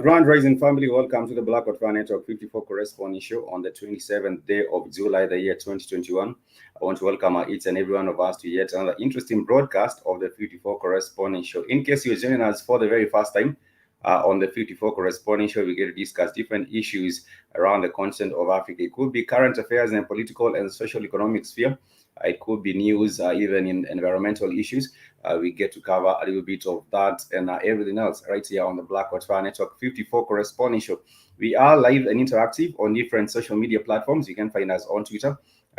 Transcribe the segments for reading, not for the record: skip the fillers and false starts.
Grand Rising family, welcome to the Black Hot Fan Network 54 Correspondence Show on the 27th day of July, the year 2021. I want to welcome each and every one of us to yet another interesting broadcast of the 54 Correspondence Show. In case you're joining us for the very first time on the 54 Correspondence Show, we get to discuss different issues around the continent of Africa. It could be current affairs and political and social economic sphere. It could be news, even in environmental issues. We get to cover a little bit of that and everything else right here on the Black Hot Fire Network 54 Corresponding Show. We are live and interactive on different social media platforms. You can find us on Twitter.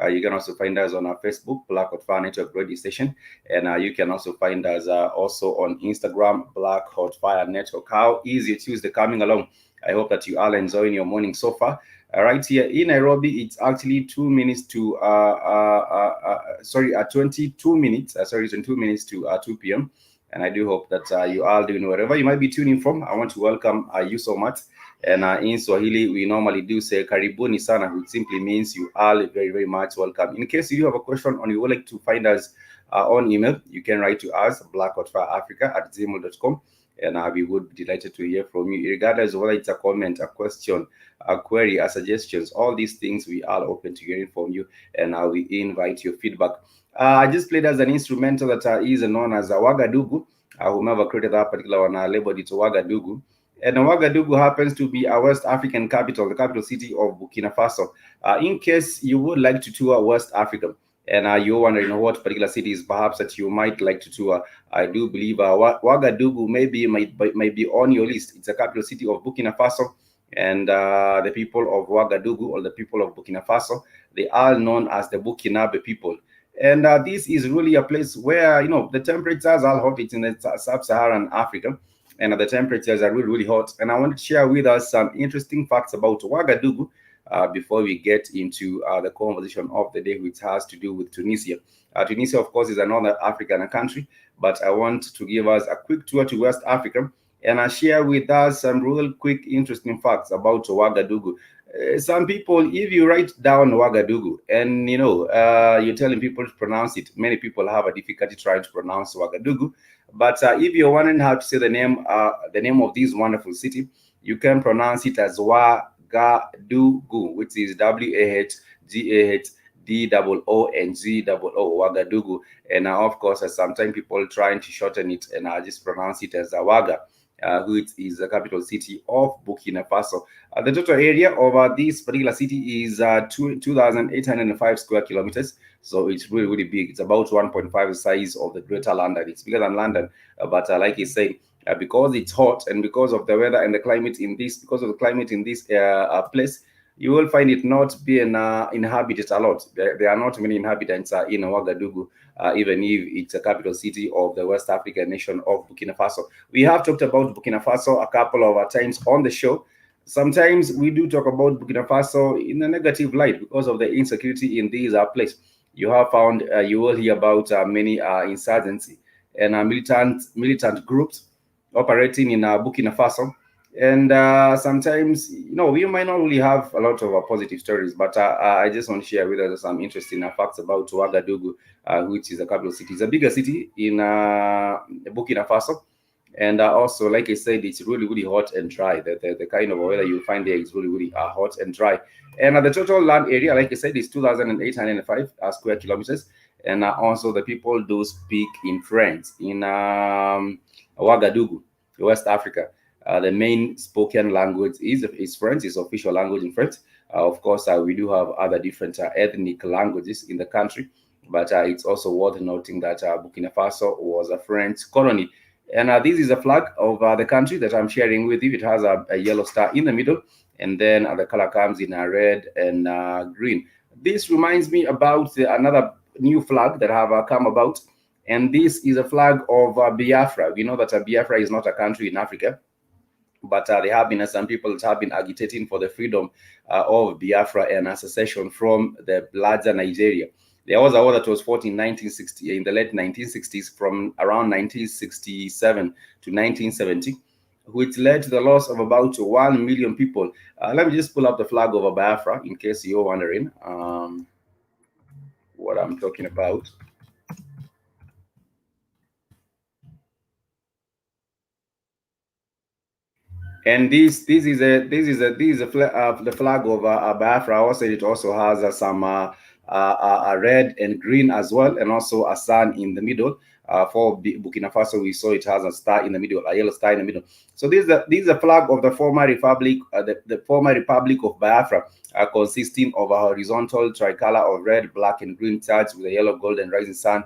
You can also find us on our Facebook, Black Hot Fire Network Radio Station. And you can also find us also on Instagram, Black Hot Fire Network. How is your Tuesday coming along? I hope that you are enjoying your morning so far. Right here in Nairobi, it's actually 2 minutes to 22 minutes. 22 minutes to 2 p.m. And I do hope that you are doing wherever you might be tuning from. I want to welcome you so much. And in Swahili, we normally do say karibuni sana, which simply means you are very, very much welcome. In case you have a question or you would like to find us on email, you can write to us, blackhotfireafrica@gmail.com. And we would be delighted to hear from you, regardless of whether it's a comment, a question, a query, a suggestions. All these things we are open to hearing from you, and we invite your feedback. I just played as an instrumental that is known as Ouagadougou. Whomever created that particular one labeled it Ouagadougou. And Ouagadougou happens to be a West African capital, the capital city of Burkina Faso. In case you would like to tour West Africa, and you're wondering what particular cities perhaps that you might like to tour, I do believe Ouagadougou might be on your list. It's a capital city of Burkina Faso, and the people of Ouagadougou, or the people of Burkina Faso, they are known as the Burkinabe people. And this is really a place where, the temperatures are hot. It's in the sub-Saharan Africa, and the temperatures are really, really hot. And I want to share with us some interesting facts about Ouagadougou before we get into the conversation of the day, which has to do with Tunisia. Tunisia, of course, is another African country, but I want to give us a quick tour to West Africa and I share with us some real quick, interesting facts about Ouagadougou. Some people, if you write down Ouagadougou and you're telling people to pronounce it, many people have a difficulty trying to pronounce Ouagadougou. But if you're wondering how to say the name of this wonderful city, you can pronounce it as Ouagadougou, which is WAHGAHDOONGOO, Ouagadougou. And of course, sometimes people trying to shorten it, and I just pronounce it as Ouaga, which is the capital city of Burkina Faso. The total area of this particular city is 2,805 square kilometers. So it's really, really big. It's about 1.5 the size of the Greater London. It's bigger than London, but like I said, because it's hot and because of the weather and the climate in this, place, you will find it not being inhabited a lot. There are not many inhabitants in Ouagadougou, even if it's a capital city of the West African nation of Burkina Faso. We have talked about Burkina Faso a couple of times on the show. Sometimes we do talk about Burkina Faso in a negative light because of the insecurity in this place. You have found, you will hear about many insurgency and militant groups operating in Burkina Faso. And sometimes, we might not really have a lot of positive stories, but I just want to share with us some interesting facts about Ouagadougou, which is a capital city. It's a bigger city in Burkina Faso. And also, like I said, it's really, really hot and dry. The kind of weather you find there is really, really hot and dry. And the total land area, like I said, is 2,805 square kilometers. And also, the people do speak in French in Ouagadougou, West Africa. The main spoken language is French, is official language in French. Of course, we do have other different ethnic languages in the country, but it's also worth noting that Burkina Faso was a French colony. And this is a flag of the country that I'm sharing with you. It has a yellow star in the middle, and then the color comes in red and green. This reminds me about another new flag that have come about, and this is a flag of Biafra. We know that Biafra is not a country in Africa, but there have been some people that have been agitating for the freedom of Biafra and a secession from the larger Nigeria. There was a war that was fought in 1960, in the late 1960s, from around 1967 to 1970, which led to the loss of about 1 million people. Let me just pull up the flag of Biafra in case you're wondering what I'm talking about. And the flag of Biafra. Also, it also has some red and green as well, and also a sun in the middle. For Burkina Faso, we saw it has a star in the middle, a yellow star in the middle. So this is a flag of the former republic, the former Republic of Biafra, consisting of a horizontal tricolor of red, black, and green touch with a yellow, golden rising sun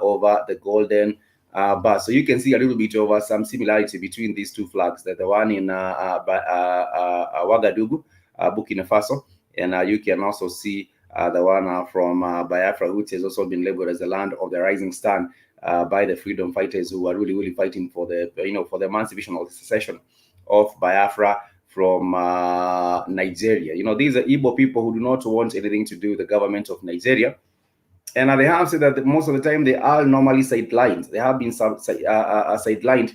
over the golden but so you can see a little bit of some similarity between these two flags, that the one in Ouagadougou, Burkina Faso, and you can also see the one from Biafra, which has also been labeled as the land of the rising sun by the freedom fighters who are really, really fighting for the, for the emancipation or the secession of Biafra from Nigeria. These are Igbo people who do not want anything to do with the government of Nigeria. And they have said that most of the time they are normally sidelined. They have been sidelined.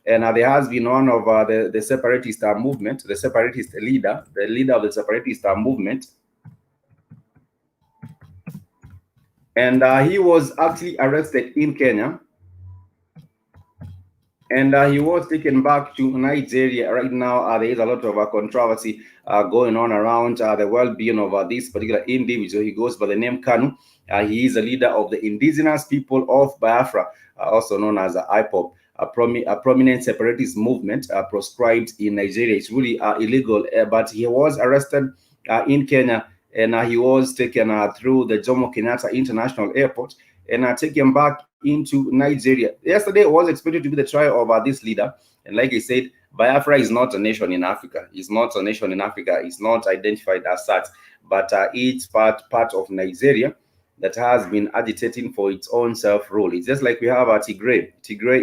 And there has been one of the separatist movement, the separatist leader, the leader of the separatist movement. And he was actually arrested in Kenya. And he was taken back to Nigeria. Right now, there is a lot of controversy going on around the well-being of this particular individual. He goes by the name Kanu. He is a leader of the indigenous people of Biafra, also known as IPOB, a prominent separatist movement proscribed in Nigeria. It's really illegal, but he was arrested in Kenya, and he was taken through the Jomo Kenyatta International Airport and taken back into Nigeria. Yesterday was expected to be the trial of this leader. And like I said, Biafra is not a nation in Africa. It's not a nation in Africa. It's not identified as such, but it's part of Nigeria that has been agitating for its own self-rule. It's just like we have Tigray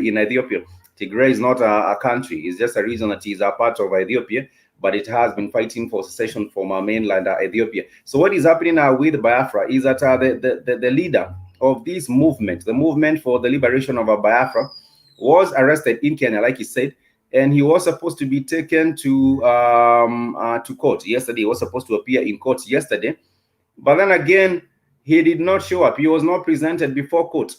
in Ethiopia. Tigray is not a country. It's just a region that is a part of Ethiopia, but it has been fighting for secession from our mainland Ethiopia. So what is happening now with Biafra is that the leader of this movement, the movement for the liberation of Biafra, was arrested in Kenya, like he said, and he was supposed to be taken to court yesterday. He was supposed to appear in court yesterday, but then again, he did not show up. He was not presented before court.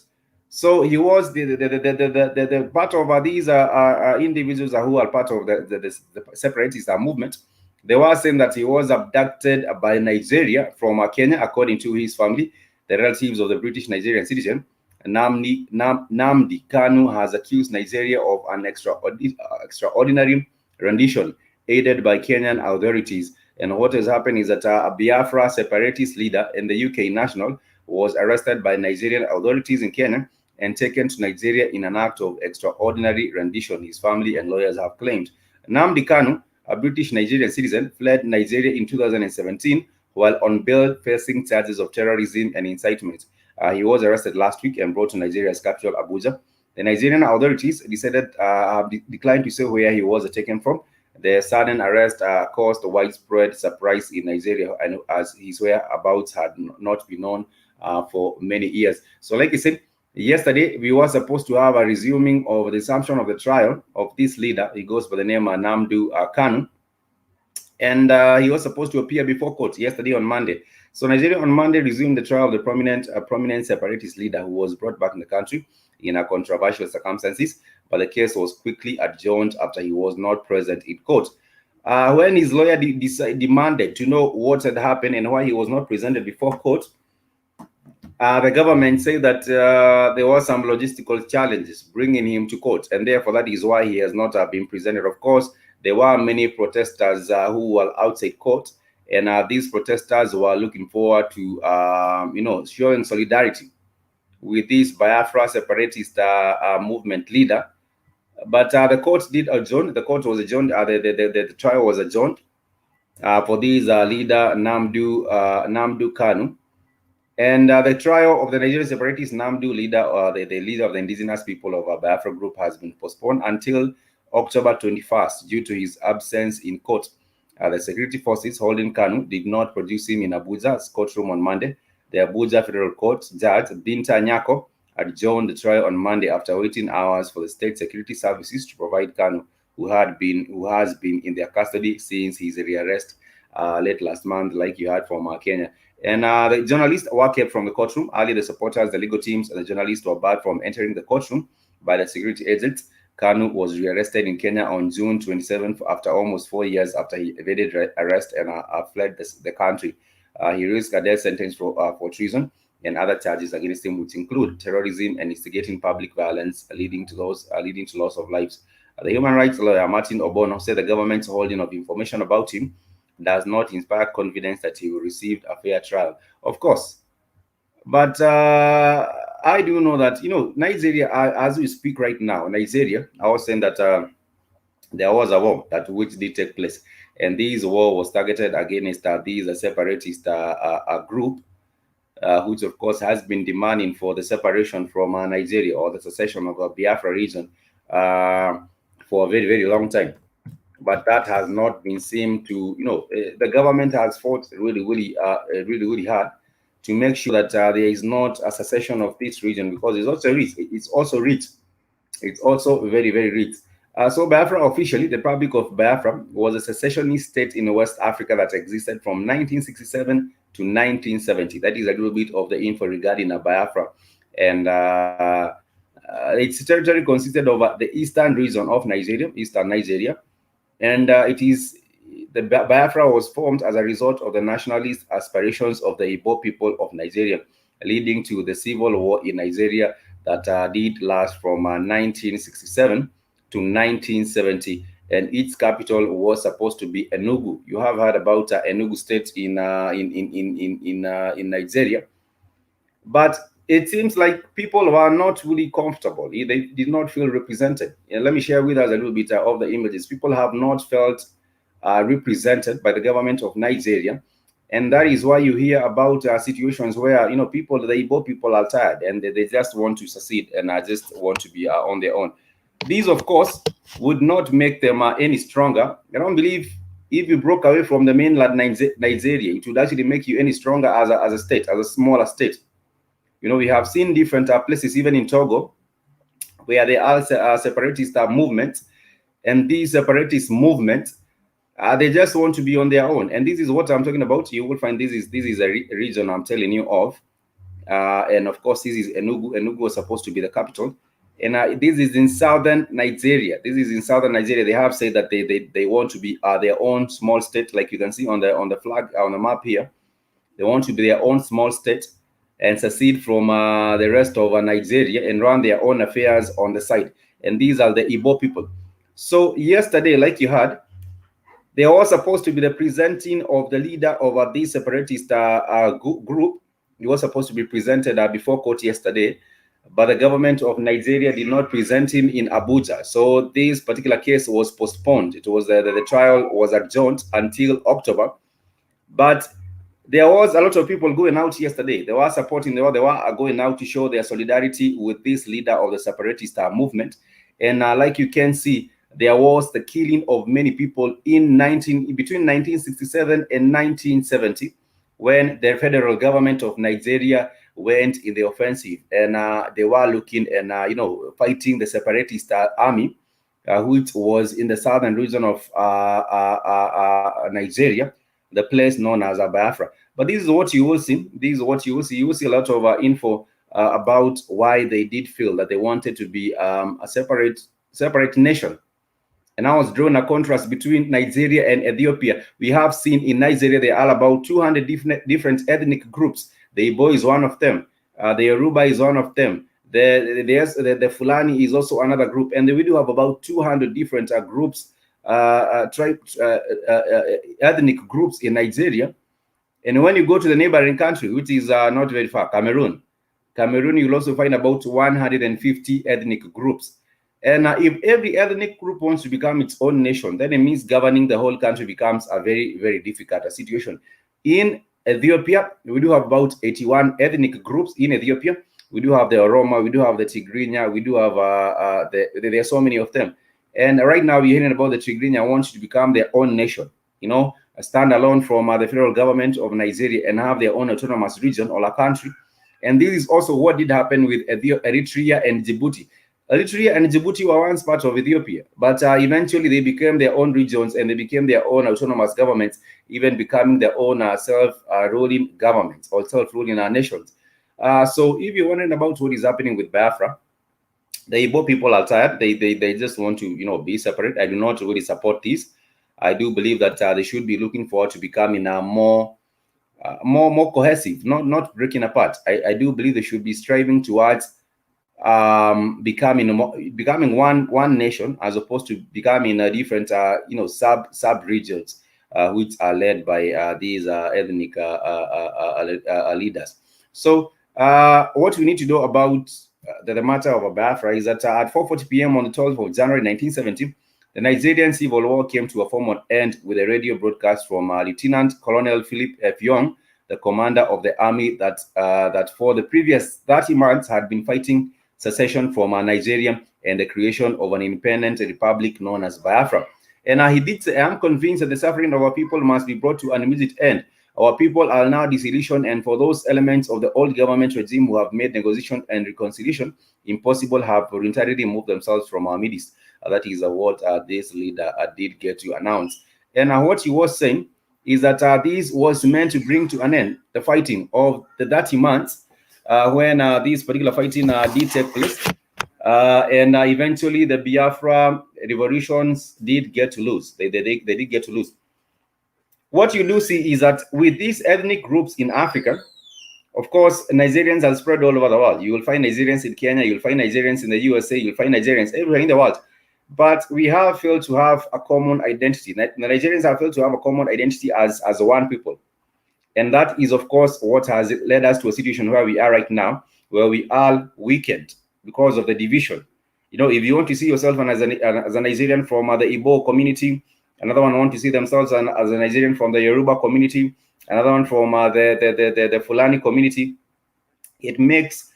So he was the part of these individuals who are part of the separatist movement. They were saying that he was abducted by Nigeria from Kenya, according to his family, the relatives of the British Nigerian citizen. Namdi Kanu has accused Nigeria of an extraordinary rendition aided by Kenyan authorities. And what has happened is that a Biafra separatist leader and the UK national was arrested by Nigerian authorities in Kenya and taken to Nigeria in an act of extraordinary rendition, his family and lawyers have claimed. Namdi Kanu, a British Nigerian citizen, fled Nigeria in 2017 while on bail facing charges of terrorism and incitement. He was arrested last week and brought to Nigeria's capital, Abuja. The Nigerian authorities decided declined to say where he was taken from. The sudden arrest caused widespread surprise in Nigeria, as his whereabouts had not been known for many years. So, like I said, Yesterday, we were supposed to have a resuming of the resumption of the trial of this leader. He goes by the name Namdu Kanu. And he was supposed to appear before court yesterday on Monday. So Nigeria on Monday resumed the trial of the prominent separatist leader who was brought back in the country in a controversial circumstances, but the case was quickly adjourned after he was not present in court. When his lawyer demanded to know what had happened and why he was not presented before court, the government said that there were some logistical challenges bringing him to court, and therefore that is why he has not been presented. Of course, there were many protesters who were outside court, and these protesters were looking forward to, showing solidarity with this Biafra separatist movement leader. But the court did adjourn. The court was adjourned. The trial was adjourned for this leader Namdu Kanu. And the trial of the Nigerian separatist Namdu leader, the leader of the indigenous people of Biafra group, has been postponed until October 21st due to his absence in court. The security forces holding Kanu did not produce him in Abuja's courtroom on Monday. The Abuja Federal Court Judge Binta Nyako adjourned the trial on Monday after waiting hours for the state security services to provide Kanu, who has been in their custody since his rearrest late last month, like you heard from Kenya. And the journalists were kept from the courtroom. Earlier, the supporters, the legal teams, and the journalists were barred from entering the courtroom by the security agents. Kanu was rearrested in Kenya on June 27th after almost 4 years after he evaded arrest and fled the country. He risked a death sentence for treason and other charges against him, which include terrorism and instigating public violence, leading to loss of lives. The human rights lawyer Martin Obono said the government's holding of information about him does not inspire confidence that he will receive a fair trial. Of course, but I do know that, Nigeria, as we speak right now, Nigeria, I was saying that there was a war which did take place, and this war was targeted against these separatist group, which of course has been demanding for the separation from Nigeria or the secession of the Biafra region for a very, very long time. But that has not been seen to, the government has fought really hard to make sure that there is not a secession of this region, because it's also rich. It's also very, very rich. So Biafra, officially, the Republic of Biafra was a secessionist state in West Africa that existed from 1967 to 1970. That is a little bit of the info regarding Biafra. And its territory consisted of the eastern region of Nigeria, eastern Nigeria. And the Biafra was formed as a result of the nationalist aspirations of the Igbo people of Nigeria, leading to the civil war in Nigeria that did last from 1967 to 1970. And its capital was supposed to be Enugu. You have heard about Enugu State in Nigeria, but it seems like people were not really comfortable. They did not feel represented. And let me share with us a little bit of the images. People have not felt represented by the government of Nigeria. And that is why you hear about situations where, the Igbo people are tired and they just want to succeed and just want to be on their own. These, of course, would not make them any stronger. I don't believe if you broke away from the mainland Nigeria, it would actually make you any stronger as a state, as a smaller state. We have seen different places, even in Togo, where there are separatist movements, and these separatist movements, they just want to be on their own. And this is what I'm talking about. You will find this is a region I'm telling you of, and of course, this is Enugu. Enugu was supposed to be the capital, and this is in southern Nigeria. They have said that they want to be their own small state, like you can see on the flag on the map here. They want to be their own small state and secede from the rest of Nigeria and run their own affairs on the side. And these are the Igbo people. So yesterday, like you heard, there was supposed to be the presenting of the leader of this separatist group. He was supposed to be presented before court yesterday, but the government of Nigeria did not present him in Abuja. So this particular case was postponed. It was the trial was adjourned until October. But there was a lot of people going out yesterday. They were supporting, they were going out to show their solidarity with this leader of the separatist movement. And like you can see, there was the killing of many people between 1967 and 1970, when the federal government of Nigeria went in the offensive, and they were looking and fighting the separatist army, which was in the southern region of Nigeria, the place known as Biafra. But this is what you will see. This is what you will see. You will see a lot of info about why they did feel that they wanted to be a separate nation. And I was drawn a contrast between Nigeria and Ethiopia. We have seen in Nigeria there are about 200 different ethnic groups. The Igbo is one of them. The Yoruba is one of them. The Fulani is also another group, and we do have about 200 different groups, ethnic groups in Nigeria. And when you go to the neighboring country, which is not very far, Cameroon, you'll also find about 150 ethnic groups. And if every ethnic group wants to become its own nation, then it means governing the whole country becomes a very, very difficult situation. In Ethiopia, we do have about 81 ethnic groups in Ethiopia. We do have the Oromo, we do have the Tigrinya, we do have, there are so many of them. And right now we're hearing about the Tigrinya wants to become their own nation, stand alone from the federal government of Nigeria and have their own autonomous region or a country. And this is also what did happen with Eritrea and Djibouti. Eritrea and Djibouti were once part of Ethiopia, but eventually they became their own regions and they became their own autonomous governments, even becoming their own self-ruling governments or self-ruling nations. So if you're wondering about what is happening with Biafra, the Igbo people are tired. They just want to be separate. I do not really support this. I do believe that they should be looking forward to becoming more cohesive, not breaking apart. I do believe they should be striving towards becoming one nation, as opposed to becoming a different sub regions, which are led by these ethnic leaders. So what we need to know about the matter of Biafra is that at 4:40 p.m. on the 12th of January 1970, the Nigerian Civil War came to a formal end with a radio broadcast from Lieutenant Colonel Philip F. Young, the commander of the army that for the previous 30 months had been fighting secession from Nigeria and the creation of an independent republic known as Biafra. And he did say, "I am convinced that the suffering of our people must be brought to an immediate end. Our people are now disillusioned, and for those elements of the old government regime who have made negotiation and reconciliation impossible have voluntarily removed themselves from our midst." That is what this leader did get to announce. And what he was saying is that this was meant to bring to an end the fighting of the 30 months when this particular fighting did take place. And eventually the Biafra revolutions did get to lose. They did get to lose. What you do see is that with these ethnic groups in Africa, of course, Nigerians are spread all over the world. You will find Nigerians in Kenya, you'll find Nigerians in the USA, you'll find Nigerians everywhere in the world. But we have failed to have a common identity. The Nigerians have failed to have a common identity as one people. And that is, of course, what has led us to a situation where we are right now, where we are weakened because of the division. If you want to see yourself as a Nigerian from the Igbo community, another one want to see themselves as a Nigerian from the Yoruba community, another one from the Fulani community, it makes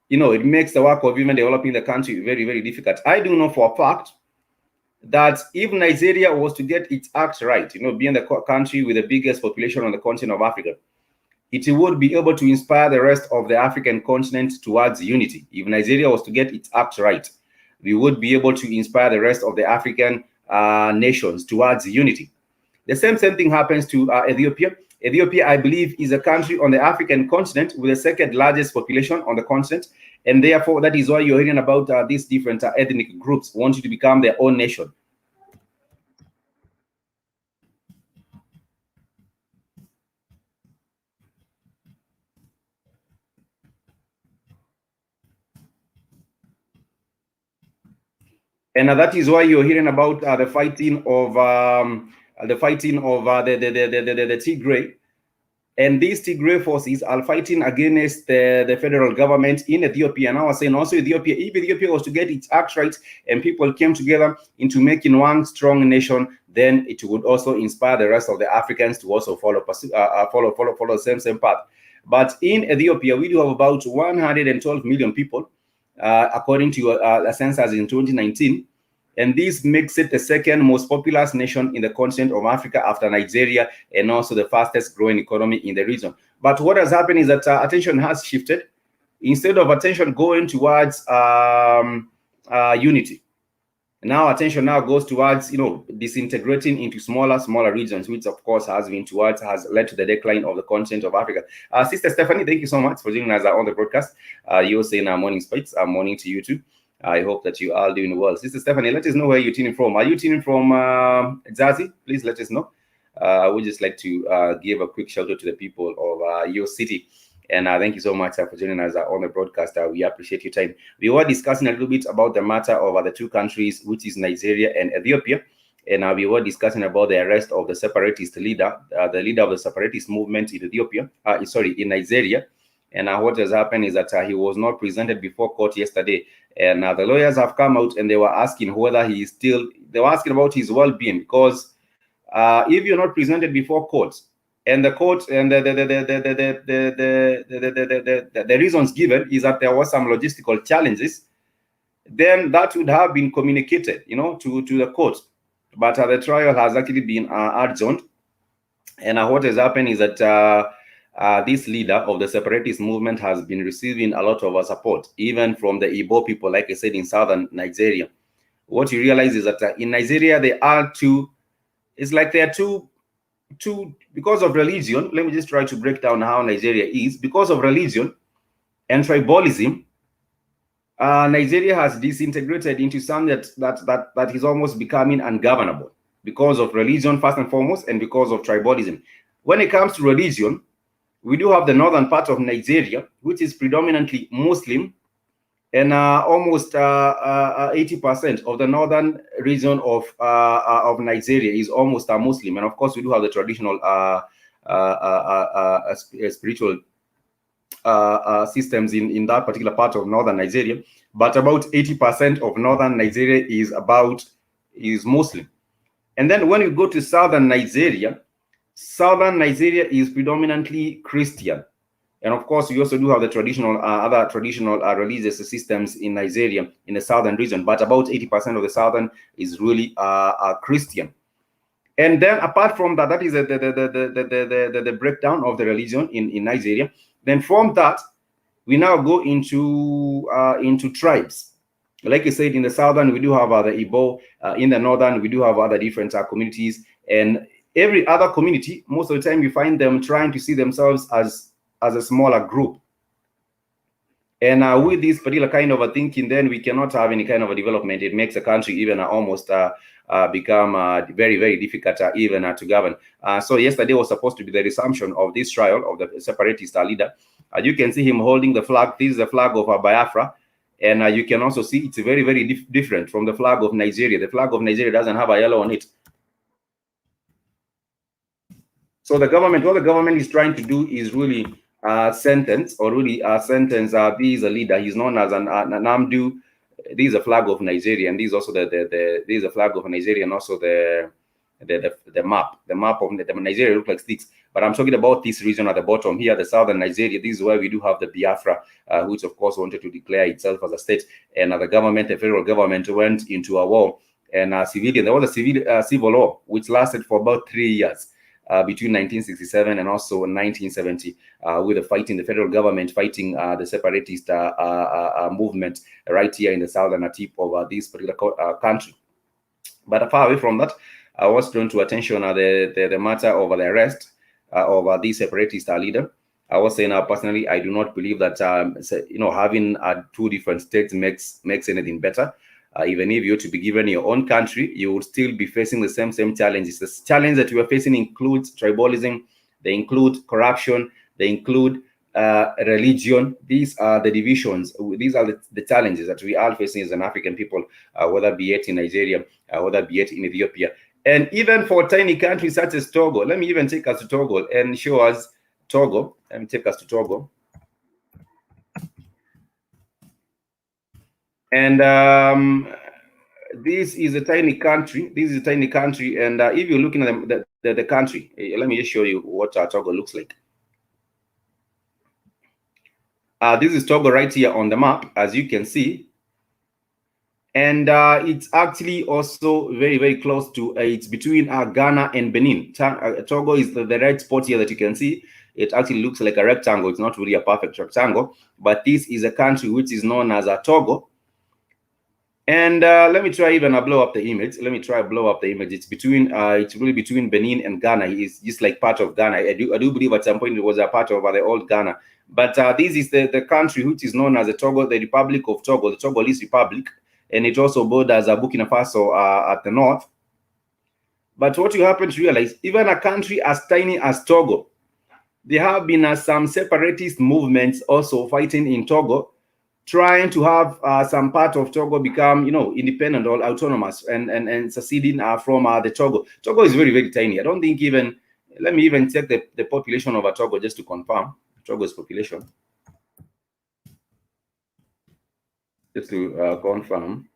the work of even developing the country very, very difficult. I do know for a fact that if Nigeria was to get its act right, being the country with the biggest population on the continent of Africa, it would be able to inspire the rest of the African continent towards unity. If Nigeria was to get its act right, we would be able to inspire the rest of the African nations towards unity. The same thing happens to Ethiopia. Ethiopia, I believe, is a country on the African continent with the second largest population on the continent. And therefore, that is why you're hearing about these different ethnic groups wanting to become their own nation. And that is why you're hearing about the fighting of the Tigray. And these Tigray forces are fighting against the federal government in Ethiopia. And I was saying also Ethiopia, if Ethiopia was to get its act right and people came together into making one strong nation, then it would also inspire the rest of the Africans to also follow the same path. But in Ethiopia, we do have about 112 million people, according to a census in 2019. And this makes it the second most populous nation in the continent of Africa after Nigeria, and also the fastest growing economy in the region. But what has happened is that attention has shifted. Instead of attention going towards unity, now attention now goes towards, disintegrating into smaller regions, which of course has led to the decline of the continent of Africa. Sister Stephanie, thank you so much for joining us on the broadcast. You're saying morning spites. Morning to you too. I hope that you are doing well. Sister Stephanie, let us know where you're tuning from. Are you tuning from Zazi? Please let us know. I would just like to give a quick shout out to the people of your city. And thank you so much for joining us on the broadcast. We appreciate your time. We were discussing a little bit about the matter of the two countries, which is Nigeria and Ethiopia. And we were discussing about the arrest of the separatist leader, the leader of the separatist movement in Ethiopia, in Nigeria. And what has happened is that he was not presented before court yesterday. And the lawyers have come out and they were asking whether they were asking about his well-being, because if you're not presented before court, and the court and the reasons given is that there was some logistical challenges, then that would have been communicated, to the court. But the trial has actually been adjourned. And what has happened is that this leader of the separatist movement has been receiving a lot of support, even from the Igbo people, like I said, in southern Nigeria. What you realize is that in Nigeria, there are two, because of religion. Let me just try to break down how Nigeria is. Because of religion and tribalism, Nigeria has disintegrated into something that is almost becoming ungovernable, because of religion first and foremost, and because of tribalism. When it comes to religion, we do have the northern part of Nigeria, which is predominantly Muslim, and almost 80% of the northern region of Nigeria is almost Muslim. And of course, we do have the traditional spiritual systems in that particular part of northern Nigeria. But about 80% of northern Nigeria is Muslim. And then when you go to southern Nigeria is predominantly Christian. And of course, we also do have the other traditional religious systems in Nigeria in the southern region. But about 80% of the southern is really Christian. And then apart from that, that is the breakdown of the religion in Nigeria. Then from that, we now go into tribes. Like I said, in the southern, we do have the Igbo. In the northern, we do have other different communities. And every other community, most of the time, you find them trying to see themselves as a smaller group. And with this particular kind of a thinking, then we cannot have any kind of a development. It makes a country even almost become very, very difficult even to govern. So yesterday was supposed to be the resumption of this trial of the separatist leader. You can see him holding the flag. This is the flag of Biafra. And you can also see it's very, very different from the flag of Nigeria. The flag of Nigeria doesn't have a yellow on it. So what the government is trying to do is really sentence this leader. He's known as an Namdu. This is a flag of Nigeria, and this is also this is a flag of Nigeria, and also the map. The map of Nigeria looks like sticks. But I'm talking about this region at the bottom here, the southern Nigeria. This is where we do have the Biafra, which of course wanted to declare itself as a state. And the federal government went into a war, and there was a civil war which lasted for about 3 years. Between 1967 and also 1970, with the federal government fighting the separatist movement right here in the southern tip of this particular country. But far away from that, I was drawn to attention the matter of the arrest of this separatist leader. I was saying personally, I do not believe that having two different states makes anything better. Even if you're to be given your own country, you would still be facing the same challenges. The challenge that you are facing includes tribalism, they include corruption, they include religion. These are the divisions. These are the challenges that we are facing as an African people, whether be it in Nigeria, whether be it in Ethiopia. And even for tiny countries such as Togo, let me even take us to Togo and show us Togo. Let me take us to Togo. And this is a tiny country. And if you're looking at the country, let me just show you what Togo looks like. This is Togo right here on the map, as you can see. And it's actually also very, very close to, it's between Ghana and Benin. Togo is the red spot here that you can see. It actually looks like a rectangle. It's not really a perfect rectangle, but this is a country which is known as Togo. And let me try even blow up the image. Let me try blow up the image. It's between, it's really between Benin and Ghana. It's just like part of Ghana. I do believe at some point it was a part of the old Ghana. But this is the country which is known as the Togo, the Republic of Togo, the Togolese Republic. And it also borders Burkina Faso at the north. But what you happen to realize, even a country as tiny as Togo, there have been some separatist movements also fighting in Togo, trying to have some part of Togo become, independent or autonomous and seceding from the Togo. Togo is very, very tiny. I don't think even, let me even check the population of Togo just to confirm Togo's population. Just to confirm.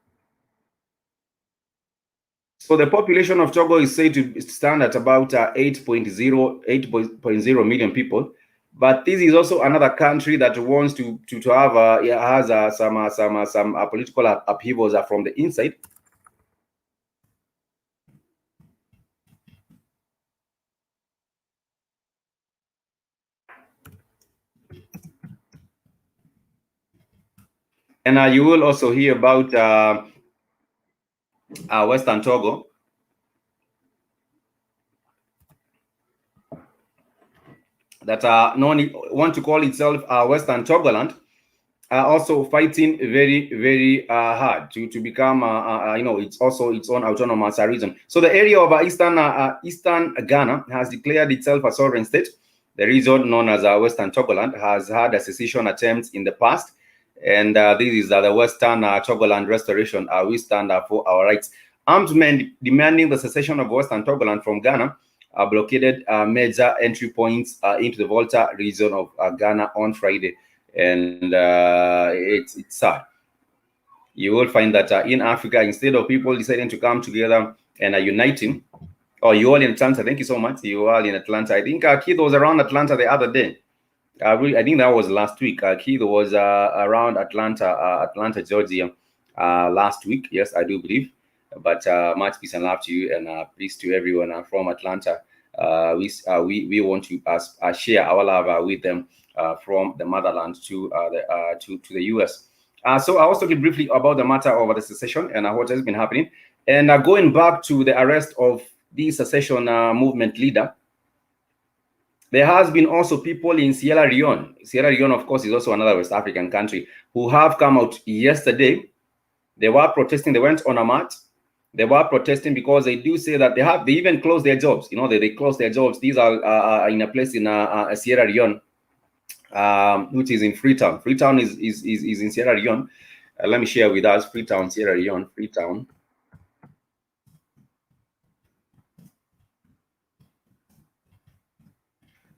So the population of Togo is said to stand at about 8.0 million people. But this is also another country that wants to have has some political upheavals from the inside. And you will also hear about Western Togo. That want to call itself Western Togoland, are also fighting very, very hard to become, it's also its own autonomous region. So the area of Eastern Ghana has declared itself a sovereign state. The region known as Western Togoland has had a secession attempts in the past. And this is the Western Togoland restoration. We stand for our rights. Armed men demanding the secession of Western Togoland from Ghana blockaded major entry points into the Volta region of Ghana on Friday. And it's sad. You will find that in Africa, instead of people deciding to come together and uniting, you all in Atlanta, thank you so much. You all in Atlanta. I think Keith was around Atlanta the other day. I think that was last week. Keith was around Atlanta, Georgia, last week. Yes, I do believe. But much peace and love to you, and peace to everyone from Atlanta. We want to share our love with them from the motherland to the US. So I was talking briefly about the matter of the secession and what has been happening, and going back to the arrest of the secession movement leader. There has been also people in Sierra Leone. Sierra Leone, of course, is also another West African country, who have come out yesterday. They were protesting. They went on a march. They were protesting because they do say that they even closed their jobs. They closed their jobs. These are in a place in Sierra Leone, which is in Freetown. Freetown is in Sierra Leone. Let me share with us Freetown, Sierra Leone, Freetown.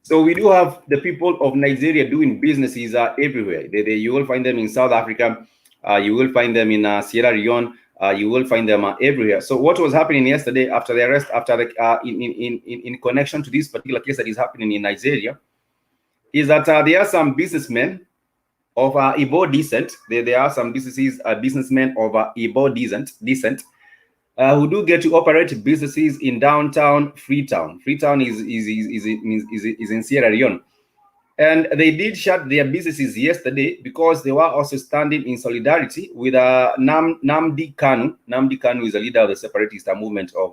So we do have the people of Nigeria doing businesses everywhere. You will find them in South Africa. You will find them in Sierra Leone. You will find them everywhere. So what was happening yesterday after the arrest, in connection to this particular case that is happening in Nigeria, is that there are some businessmen of Igbo descent. There are some businessmen of Igbo descent. Who do get to operate businesses in downtown Freetown. Freetown is in Sierra Leone. And they did shut their businesses yesterday because they were also standing in solidarity with Nnamdi Kanu. Nnamdi Kanu is a leader of the separatist movement of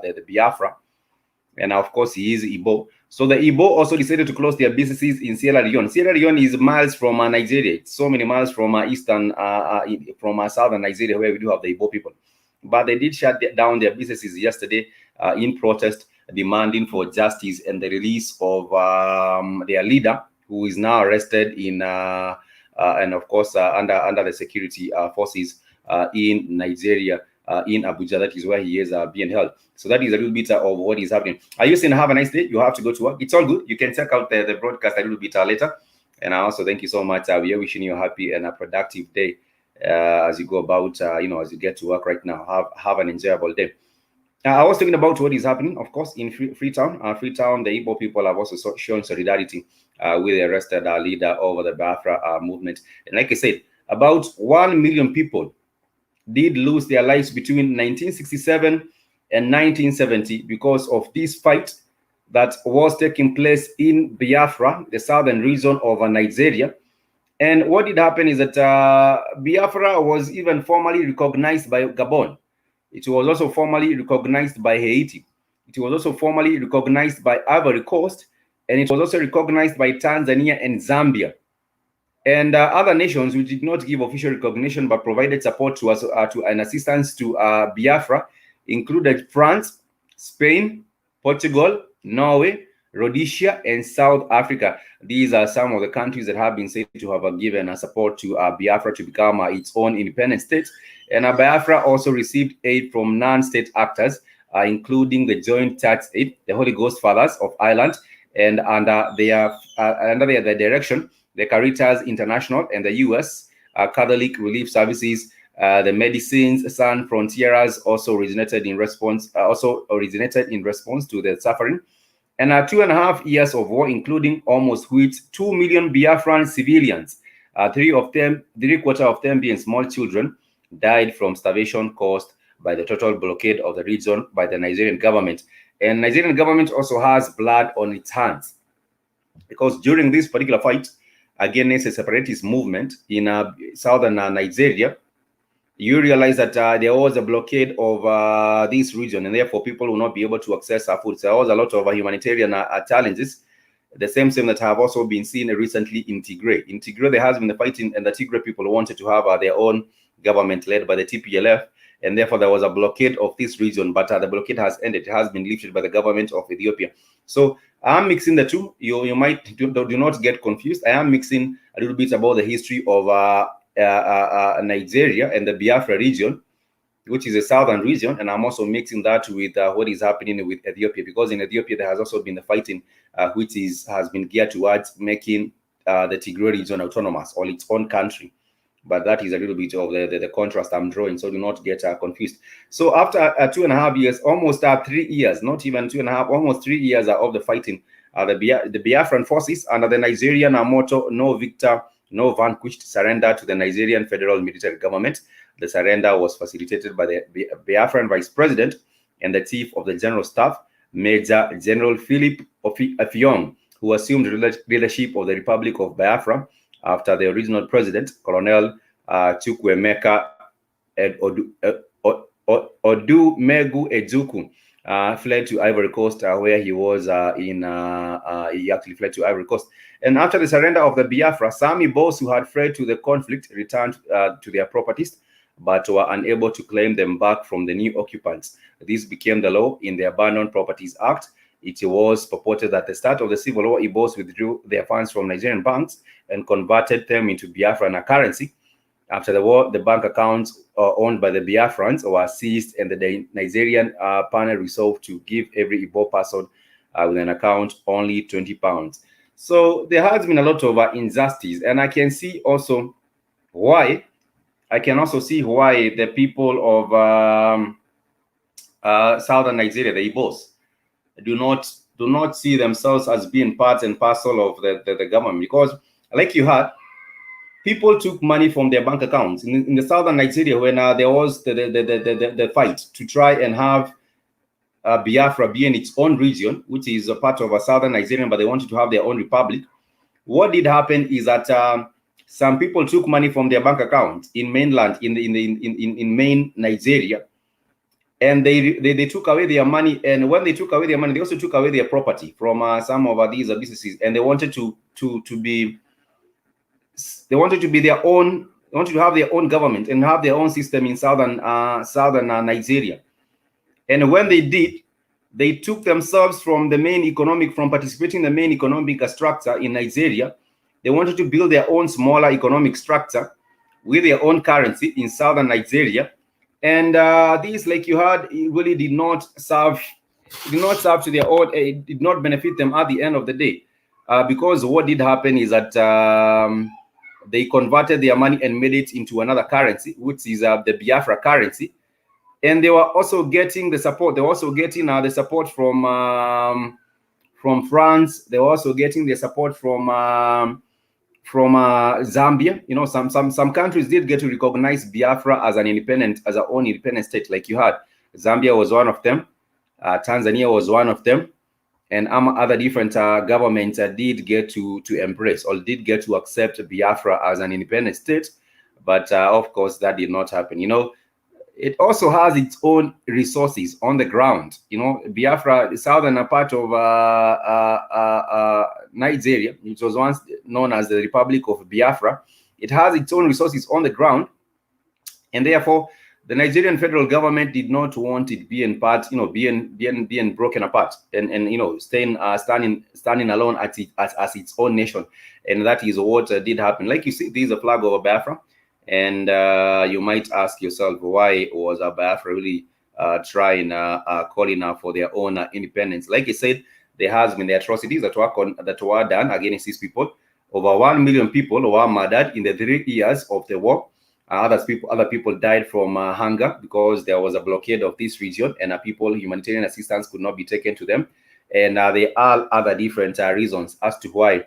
the Biafra. And of course, he is Igbo. So the Igbo also decided to close their businesses in Sierra Leone. Sierra Leone is miles from Nigeria. It's so many miles from southern Nigeria, where we do have the Igbo people. But they did shut down their businesses yesterday in protest, demanding for justice and the release of their leader, who is now arrested in and of course under the security forces in Nigeria, in Abuja. That is where he is being held. So that is a little bit of what is happening. Are you saying have a nice day? You have to go to work. It's all good. You can check out the broadcast a little bit later. And I also thank you so much. We are wishing you a happy and a productive day as you go about, as you get to work right now. Have an enjoyable day. I was talking about what is happening, of course, in Freetown. Freetown, the Igbo people have also shown solidarity with the arrested leader over the Biafra movement. And like I said, about 1 million people did lose their lives between 1967 and 1970 because of this fight that was taking place in Biafra, the southern region of Nigeria. And what did happen is that Biafra was even formally recognized by Gabon. It was also formally recognized by Haiti. It was also formally recognized by Ivory Coast, and it was also recognized by Tanzania and Zambia. And other nations which did not give official recognition but provided support to us to an assistance to Biafra included France, Spain, Portugal, Norway, Rhodesia, and South Africa. These are some of the countries that have been said to have given support to Biafra to become its own independent state. And Biafra also received aid from non-state actors, including the Joint Tax Aid, the Holy Ghost Fathers of Ireland, and under their direction, the Caritas International and the U.S. Catholic Relief Services, the Medicines Sans Frontieres also originated in response to the suffering. And 2.5 years of war, including almost 2 million Biafran civilians, three-quarters of them being small children, died from starvation caused by the total blockade of the region by the Nigerian government. And Nigerian government also has blood on its hands, because during this particular fight against a separatist movement in southern Nigeria, you realize that there was a blockade of this region, and therefore people will not be able to access food. So there was a lot of humanitarian challenges, the same that have also been seen recently in Tigray. In Tigray, there has been the fighting, and the Tigray people wanted to have their own government led by the TPLF, and therefore there was a blockade of this region, but the blockade has ended. It has been lifted by the government of Ethiopia. So I'm mixing the two. You might do not get confused. I am mixing a little bit about the history of Nigeria and the Biafra region, which is a southern region, and I'm also mixing that with what is happening with Ethiopia, because in Ethiopia there has also been the fighting which has been geared towards making the Tigray region autonomous, or its own country. But that is a little bit of the contrast I'm drawing, so do not get confused. So after 2.5 years, almost 3 years, not even 2.5, almost 3 years of the fighting, the Biafran forces under the Nigerian motto, no victor, no vanquished, surrender to the Nigerian federal military government. The surrender was facilitated by the Biafran vice president and the chief of the general staff, Major General Philip Ofiong, who assumed leadership of the Republic of Biafra after the original president, Colonel Chukwuemeka Odumegu Ejuku, fled to Ivory Coast, where he was he actually fled to Ivory Coast. And after the surrender of the Biafra, some Igbos who had fled to the conflict returned to their properties, but were unable to claim them back from the new occupants. This became the law in the Abandoned Properties Act. It was purported that at the start of the civil war, Igbos withdrew their funds from Nigerian banks and converted them into Biafran currency. After the war, the bank accounts owned by the Biafrans were seized, and the Nigerian panel resolved to give every Igbo person with an account only £20. So there has been a lot of injustice, and I can see also why. I can also see why the people of southern Nigeria, the Igbos, do not see themselves as being part and parcel of the government, because, like you had, people took money from their bank accounts in the southern Nigeria when there was the fight to try and have Biafra be in its own region, which is a part of southern Nigeria, but they wanted to have their own republic. What did happen is that some people took money from their bank accounts in mainland, in main Nigeria, and they took away their money. And when they took away their money, they also took away their property from some of these businesses, and they wanted to be their own. They wanted to have their own government and have their own system in southern Nigeria. And when they did, they took themselves from participating in the main economic structure in Nigeria. They wanted to build their own smaller economic structure with their own currency in southern Nigeria. And this, like you heard, it really did not serve to their own. It did not benefit them at the end of the day, because what did happen is that they converted their money and made it into another currency, which is the Biafra currency. And they were also getting the support. They were also getting the support from France. They were also getting the support from from Zambia. You know, some countries did get to recognize Biafra as as our own independent state. Like you had, Zambia was one of them. Tanzania was one of them, and other different governments did get to embrace or did get to accept Biafra as an independent state. But of course, that did not happen. You know, it also has its own resources on the ground. You know, Biafra, the southern part of Nigeria, which was once known as the Republic of Biafra, it has its own resources on the ground, and therefore the Nigerian federal government did not want it being part, you know, being broken apart and you know, standing alone as its own nation, and that is what did happen. Like you see, there is a flag of Biafra. And you might ask yourself, why was Biafra really calling for their own independence? Like I said, there has been the atrocities that were done against these people. Over 1 million people were murdered in the 3 years of the war. Other people died from hunger because there was a blockade of this region, and humanitarian assistance could not be taken to them. And there are other different reasons as to why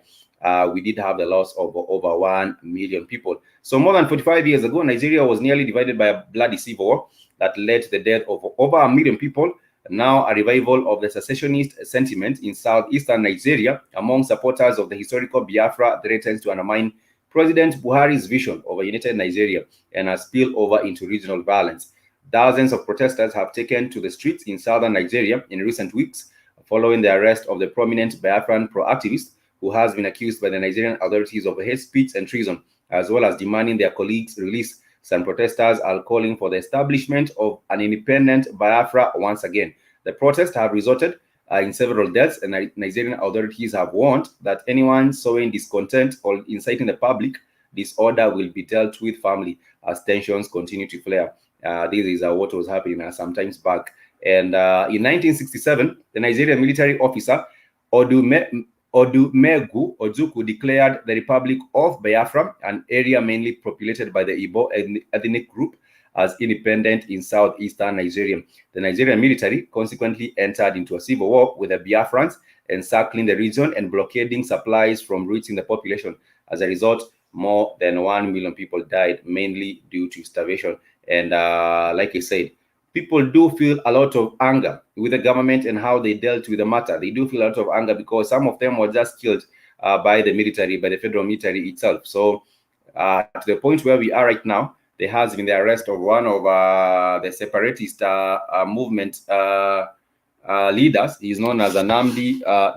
we did have the loss of over 1 million people. So more than 45 years ago, Nigeria was nearly divided by a bloody civil war that led to the death of over 1 million people. Now a revival of the secessionist sentiment in southeastern Nigeria among supporters of the historical Biafra threatens to undermine President Buhari's vision of a united Nigeria and has spilled over into regional violence. Thousands of protesters have taken to the streets in southern Nigeria in recent weeks following the arrest of the prominent Biafran pro-activist who has been accused by the Nigerian authorities of hate speech and treason, as well as demanding their colleagues' release. Some protesters are calling for the establishment of an independent Biafra once again. The protests have resulted in several deaths, and Nigerian authorities have warned that anyone sowing discontent or inciting the public disorder will be dealt with firmly as tensions continue to flare. This is what was happening some times back. And in 1967, the Nigerian military officer Odumegu Ojukwu declared the Republic of Biafra, an area mainly populated by the Igbo ethnic group, as independent in southeastern Nigeria. The Nigerian military consequently entered into a civil war with the Biafrans, encircling the region and blockading supplies from reaching the population. As a result, more than 1 million people died, mainly due to starvation. And like I said, people do feel a lot of anger with the government and how they dealt with the matter. They do feel a lot of anger because some of them were just killed by the military, by the federal military itself. So to the point where we are right now, there has been the arrest of one of the separatist movement leaders. He's known as Namdi.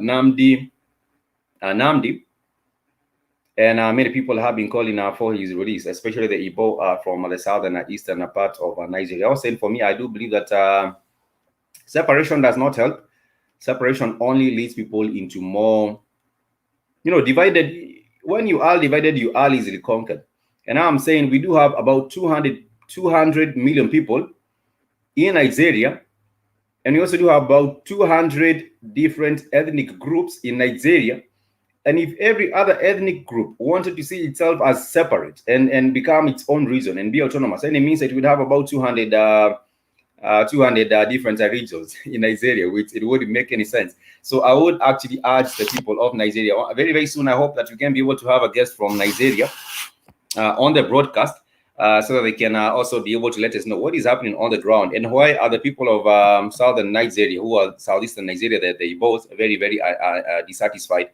And many people have been calling for his release, especially the Igbo from the southern and eastern part of Nigeria. I was saying, for me, I do believe that separation does not help. Separation only leads people into more, divided. When you are divided, you are easily conquered. And now I'm saying we do have about 200 million people in Nigeria. And we also do have about 200 different ethnic groups in Nigeria. And if every other ethnic group wanted to see itself as separate and become its own region and be autonomous, then it means that it would have about 200 different regions in Nigeria, which it wouldn't make any sense. So I would actually urge the people of Nigeria, very, very soon, I hope that we can be able to have a guest from Nigeria on the broadcast so that they can also be able to let us know what is happening on the ground and why are the people of southern Nigeria, who are southeastern Nigeria, that they both very, very dissatisfied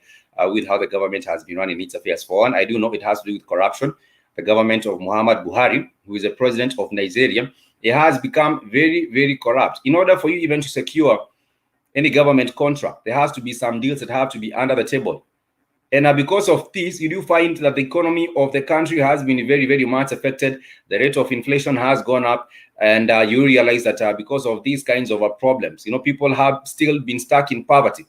with how the government has been running its affairs. For one, I do know it has to do with corruption. The government of Muhammad Buhari, who is the president of Nigeria, it has become very, very corrupt. In order for you even to secure any government contract, there has to be some deals that have to be under the table. And because of this, you do find that the economy of the country has been very, very much affected. The rate of inflation has gone up. And you realize that because of these kinds of problems, people have still been stuck in poverty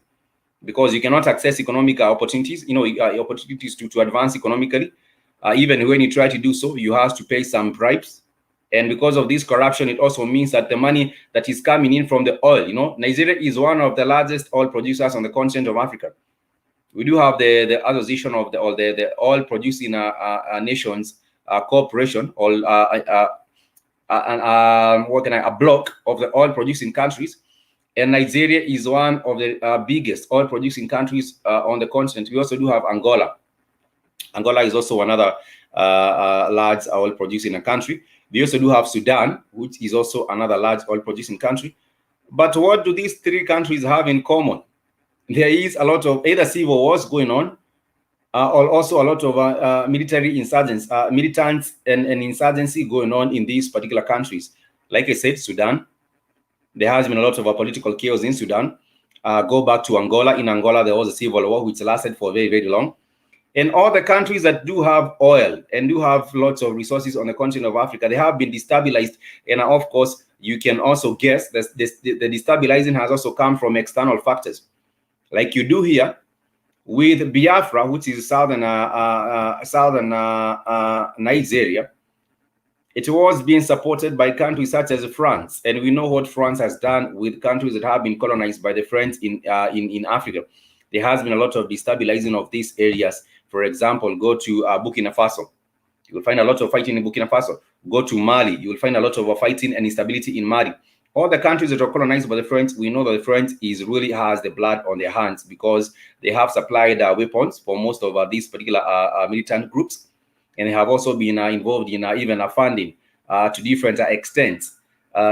because you cannot access economic opportunities, opportunities to advance economically. Even when you try to do so, you have to pay some bribes. And because of this corruption, it also means that the money that is coming in from the oil, Nigeria is one of the largest oil producers on the continent of Africa. We do have the association of the oil producing nations corporation, or a block of the oil producing countries, and Nigeria is one of the biggest oil producing countries on the continent. We also do have Angola Angola is also another large oil producing country. We also do have Sudan, which is also another large oil producing country. But what do these three countries have in common? There is a lot of either civil wars going on, or also a lot of military insurgents, militants and insurgency going on in these particular countries. Like I said, Sudan, there has been a lot of political chaos in Sudan. Go back to Angola. In Angola, there was a civil war which lasted for very, very long. And all the countries that do have oil and do have lots of resources on the continent of Africa, they have been destabilized. And of course, you can also guess that the destabilizing has also come from external factors. Like you do here with Biafra, which is southern Nigeria. It was being supported by countries such as France, and we know what France has done with countries that have been colonized by the French in Africa. There has been a lot of destabilizing of these areas. For example, go to Burkina Faso. You will find a lot of fighting in Burkina Faso. Go to Mali. You will find a lot of fighting and instability in Mali. All the countries that are colonized by the French, we know that the French really has the blood on their hands because they have supplied weapons for most of these particular militant groups. And they have also been involved in even funding to different extents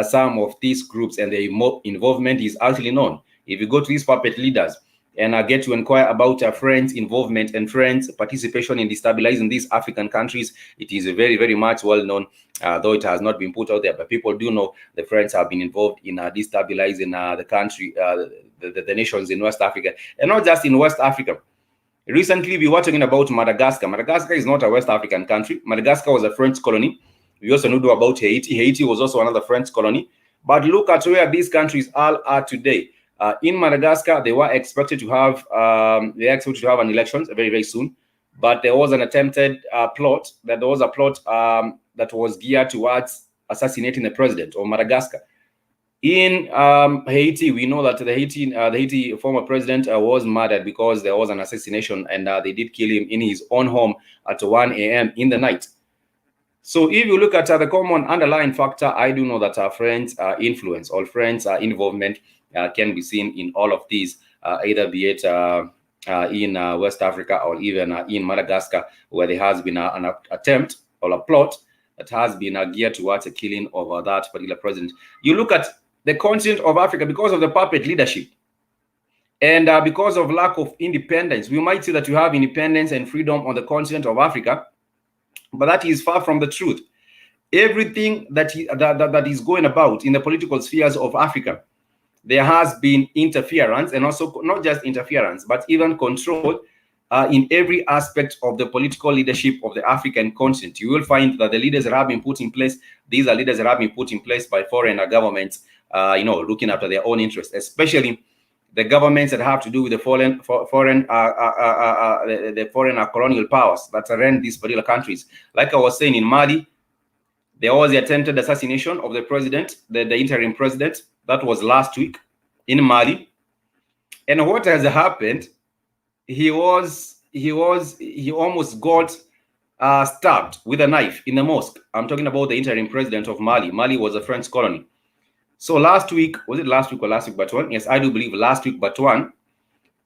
some of these groups, and their involvement is actually known. If you go to these puppet leaders and get to inquire about French involvement and French participation in destabilizing these African countries, it is very, very much well known, though it has not been put out there. But people do know the French have been involved in destabilizing the country, the nations in West Africa, and not just in West Africa. Recently, we were talking about Madagascar. Madagascar is not a West African country. Madagascar was a French colony. We also know about Haiti. Haiti was also another French colony. But look at where these countries all are today. In Madagascar, they were expected to have an election very, very soon. But there was an attempted plot. That was geared towards assassinating the president of Madagascar. In Haiti, we know that the Haiti former president was murdered because there was an assassination, and they did kill him in his own home at 1 a.m. in the night. So if you look at the common underlying factor, I do know that our friends' influence or friends' involvement can be seen in all of these, either be it in West Africa or even in Madagascar, where there has been an attempt or a plot that has been geared towards the killing of that particular president. You look at the continent of Africa, because of the puppet leadership and because of lack of independence, we might see that you have independence and freedom on the continent of Africa, but that is far from the truth. Everything that is going about in the political spheres of Africa, there has been interference, and also not just interference, but even control in every aspect of the political leadership of the African continent. You will find that the leaders that have been put in place, these are leaders that have been put in place by foreign governments, looking after their own interests, especially the governments that have to do with the foreign colonial powers that run these particular countries. Like I was saying, in Mali, there was the attempted assassination of the president, the interim president. That was last week in Mali. And what has happened? He almost got stabbed with a knife in the mosque. I'm talking about the interim president of Mali. Mali was a French colony. So last week, was it last week or last week but one? Yes, I do believe last week but one.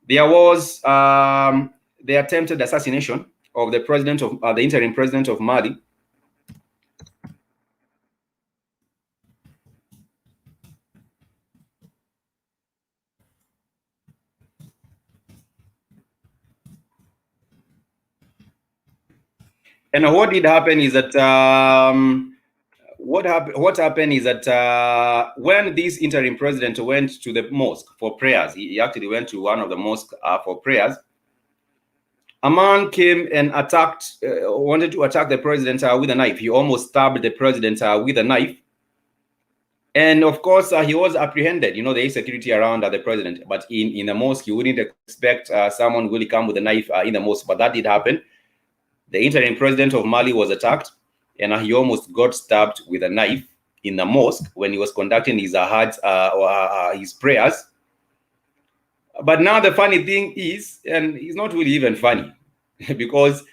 There was the attempted assassination of the president of the interim president of Mali. And what did happen is that what happened is that when this interim president went to the mosque for prayers, he actually went to one of the mosques for prayers. A man came and wanted to attack the president with a knife. He almost stabbed the president with a knife. And of course, he was apprehended. You know, there is security around the president. But in the mosque, you wouldn't expect someone really come with a knife in the mosque. But that did happen. The interim president of Mali was attacked, and he almost got stabbed with a knife in the mosque when he was conducting his his prayers. But now the funny thing is, and it's not really even funny, because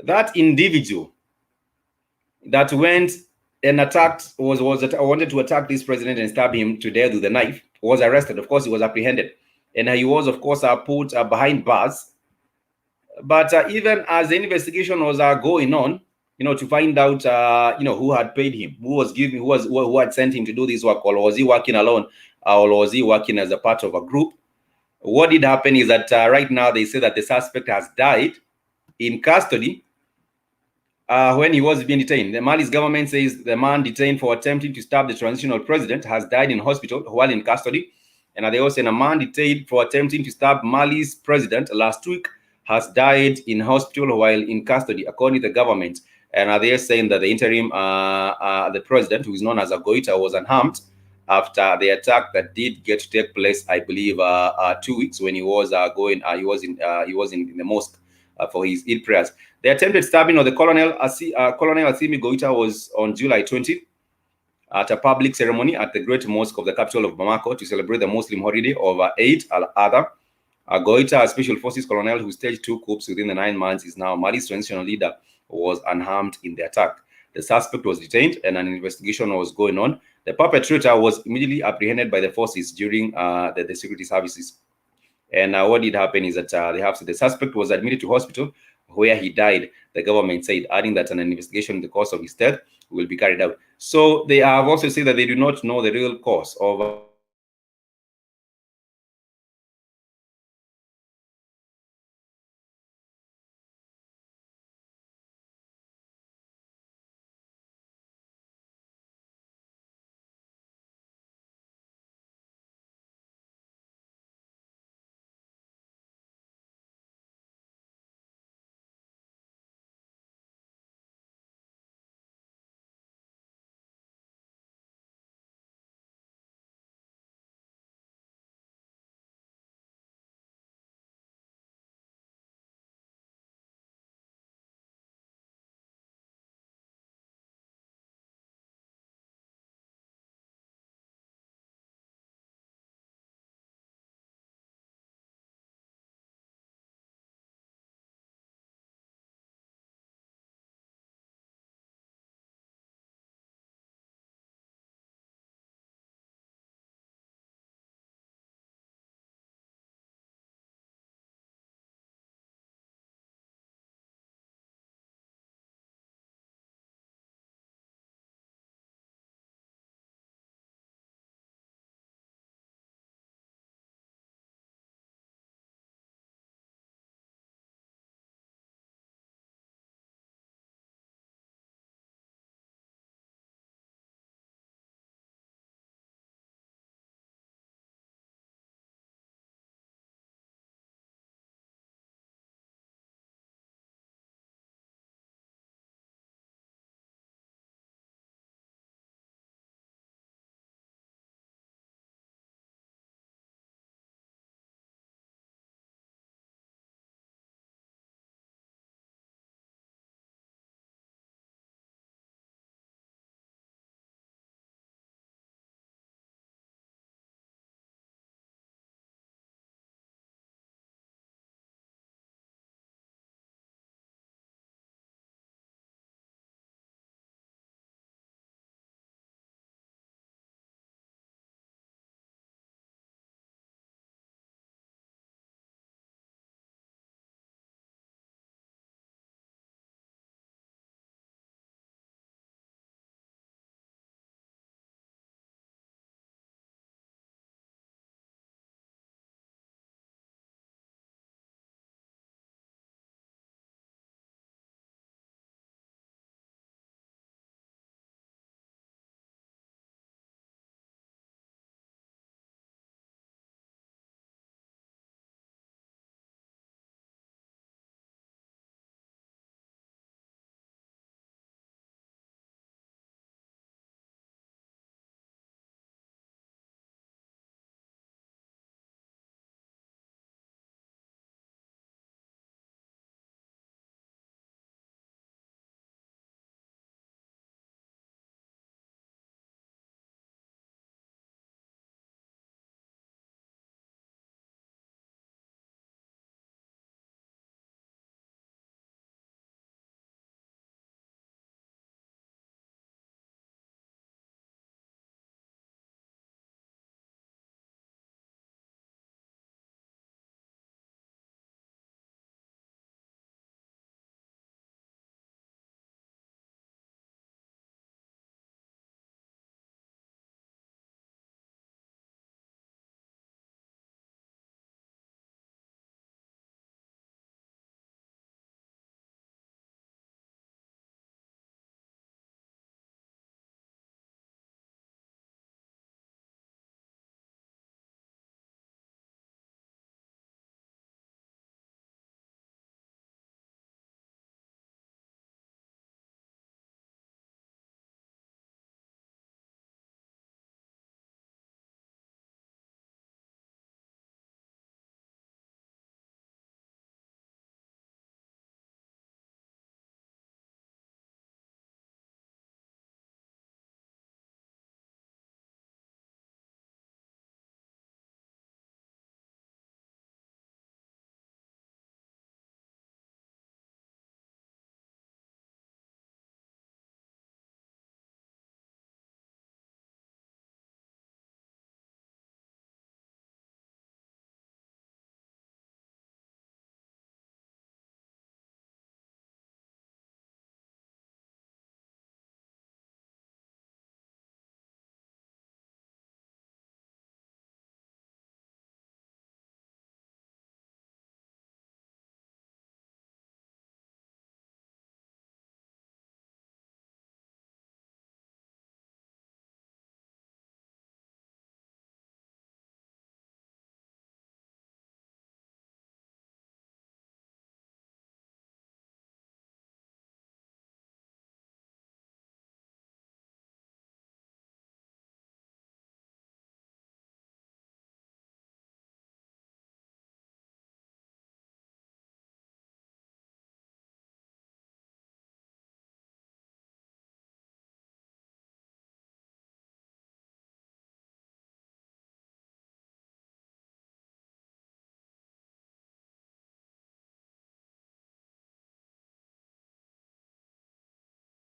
that individual that went and wanted to attack this president and stab him to death with a knife was arrested. Of course, he was apprehended, and he was, of course, put behind bars. But even as the investigation was going on, to find out, who had paid him, who had sent him to do this work, or was he working alone, or was he working as a part of a group? What did happen is that right now they say that the suspect has died in custody when he was being detained. The Mali's government says the man detained for attempting to stab the transitional president has died in hospital while in custody. And they also say a man detained for attempting to stab Mali's president last week has died in hospital while in custody, according to the government. And they're saying that the interim, the president, who is known as a Goita, was unharmed after the attack that did get to take place, I believe, 2 weeks when he was he was in the mosque for his Eid prayers. The attempted stabbing of the Colonel Assimi Goita was on July 20 at a public ceremony at the Great Mosque of the capital of Bamako to celebrate the Muslim holiday of Eid al-Adha. Goita, a special forces colonel who staged 2 coups within the 9 months, is now Mali's transitional leader, was unharmed in the attack. The suspect was detained and an investigation was going on. The perpetrator was immediately apprehended by the forces during the security services. And what did happen is that the suspect was admitted to hospital where he died, the government said, adding that an investigation in the cause of his death will be carried out. So they have also said that they do not know the real cause of